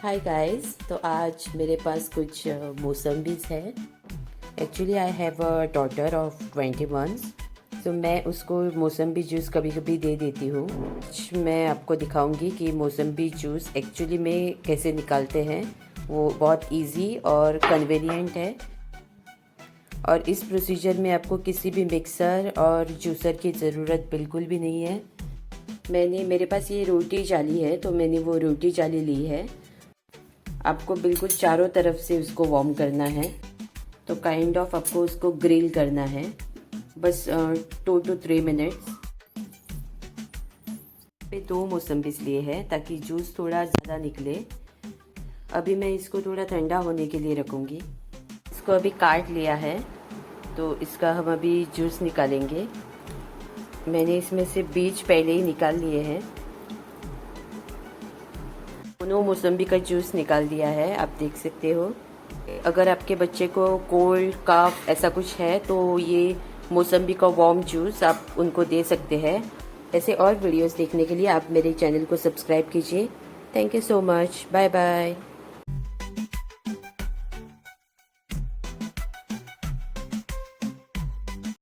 Hi guys, तो आज मेरे पास कुछ मौसम्बीज़ है। Actually I have a daughter of 20 months, तो मैं उसको मौसम्बी जूस कभी कभी दे देती हूँ। मैं आपको दिखाऊंगी कि मौसम्बी जूस एक्चुअली में कैसे निकालते हैं। वो बहुत इजी और कन्वीनियंट है, और इस प्रोसीजर में आपको किसी भी मिक्सर और जूसर की ज़रूरत बिल्कुल भी नहीं है। मेरे पास ये रोटी जाली है, तो मैंने वो रोटी जाली ली है। आपको बिल्कुल चारों तरफ से उसको वार्म करना है, तो काइंड ऑफ आपको उसको ग्रिल करना है बस 2 to 3 मिनट्स पे। 2 मौसम्बीज़ लिए हैं ताकि जूस थोड़ा ज़्यादा निकले। अभी मैं इसको थोड़ा ठंडा होने के लिए रखूँगी। इसको अभी काट लिया है, तो इसका हम अभी जूस निकालेंगे। मैंने इसमें से बीज पहले ही निकाल लिए हैं। दोनों मौसम्बी का जूस निकाल दिया है, आप देख सकते हो। अगर आपके बच्चे को कोल्ड काफ ऐसा कुछ है तो ये मौसम्बी का वार्म जूस आप उनको दे सकते हैं। ऐसे और वीडियोस देखने के लिए आप मेरे चैनल को सब्सक्राइब कीजिए। Thank you so much. Bye bye.